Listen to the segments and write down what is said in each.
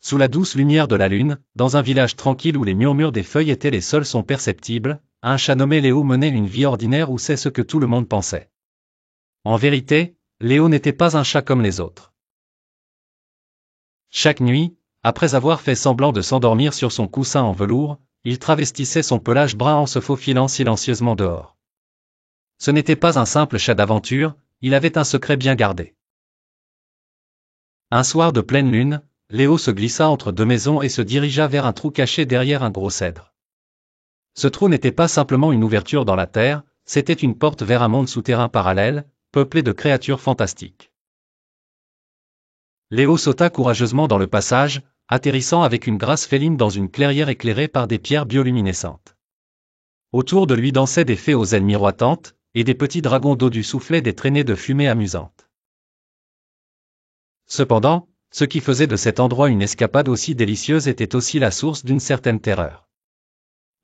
Sous la douce lumière de la lune, dans un village tranquille où les murmures des feuilles étaient les seuls sons perceptibles, un chat nommé Léo menait une vie ordinaire où c'est ce que tout le monde pensait. En vérité, Léo n'était pas un chat comme les autres. Chaque nuit, après avoir fait semblant de s'endormir sur son coussin en velours, il travestissait son pelage brun en se faufilant silencieusement dehors. Ce n'était pas un simple chat d'aventure, il avait un secret bien gardé. Un soir de pleine lune, Léo se glissa entre deux maisons et se dirigea vers un trou caché derrière un gros cèdre. Ce trou n'était pas simplement une ouverture dans la terre, c'était une porte vers un monde souterrain parallèle, peuplé de créatures fantastiques. Léo sauta courageusement dans le passage, atterrissant avec une grâce féline dans une clairière éclairée par des pierres bioluminescentes. Autour de lui dansaient des fées aux ailes miroitantes, et des petits dragons d'eau du soufflaient des traînées de fumée amusantes. Cependant, ce qui faisait de cet endroit une escapade aussi délicieuse était aussi la source d'une certaine terreur.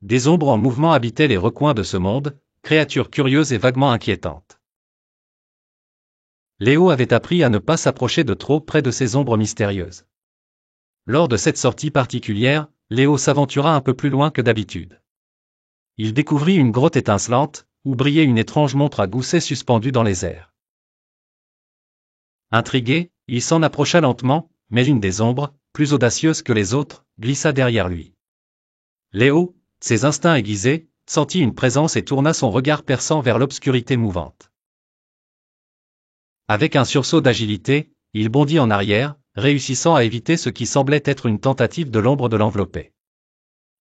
Des ombres en mouvement habitaient les recoins de ce monde, créatures curieuses et vaguement inquiétantes. Léo avait appris à ne pas s'approcher de trop près de ces ombres mystérieuses. Lors de cette sortie particulière, Léo s'aventura un peu plus loin que d'habitude. Il découvrit une grotte étincelante, où brillait une étrange montre à gousset suspendue dans les airs. Intrigué, il s'en approcha lentement, mais une des ombres, plus audacieuse que les autres, glissa derrière lui. Léo, ses instincts aiguisés, sentit une présence et tourna son regard perçant vers l'obscurité mouvante. Avec un sursaut d'agilité, il bondit en arrière, réussissant à éviter ce qui semblait être une tentative de l'ombre de l'envelopper.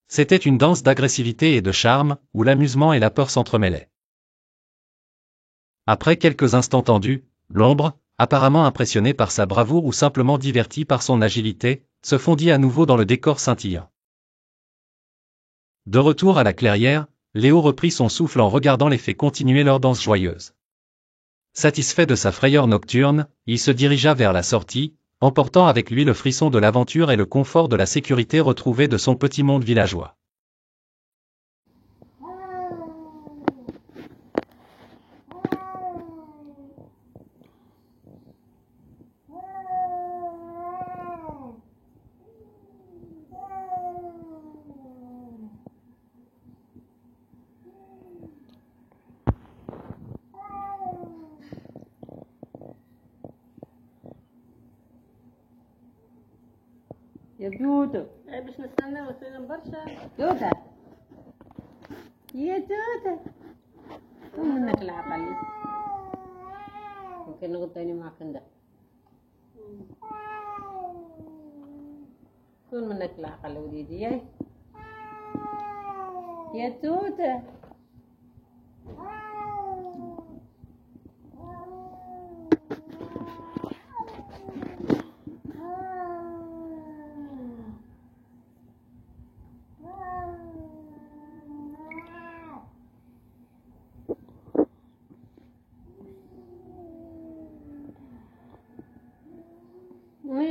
C'était une danse d'agressivité et de charme, où l'amusement et la peur s'entremêlaient. Après quelques instants tendus, l'ombre, apparemment impressionnée par sa bravoure ou simplement divertie par son agilité, se fondit à nouveau dans le décor scintillant. De retour à la clairière, Léo reprit son souffle en regardant les fées continuer leur danse joyeuse. Satisfait de sa frayeur nocturne, il se dirigea vers la sortie, emportant avec lui le frisson de l'aventure et le confort de la sécurité retrouvée de son petit monde villageois. يا جودة باش نستنى وسلم برشا جودة يا جودة كون منك العقل ممكن نقول تاني معك انت كون منك العقل وليدي يا جودة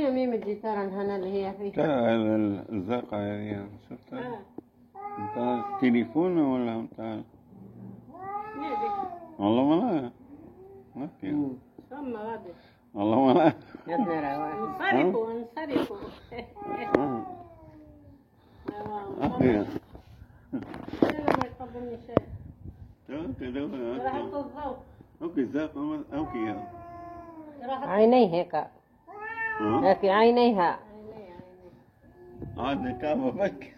هي ميم الجيتار هنا اللي هي فيه الزرقاء هذه شفتها؟ انت تليفون ولا انت؟ والله ما في ثم غادي والله ما انصرفوا ما يقبلني شيء راح الضوء اوكي الزرق اوكي عينيه هيك لكن عينيها عاد كافة بك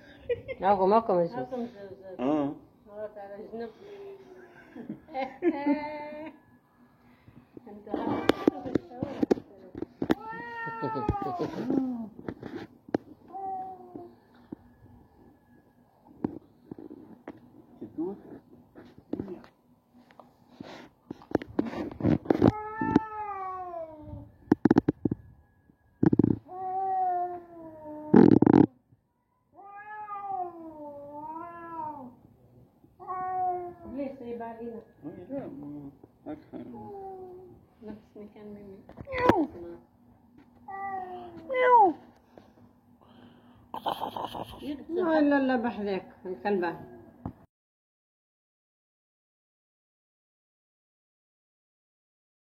ماكو مزوز مرات على جنب ليش سايب علينا؟ نفس مكان مني لا لا بحذاك الكلبة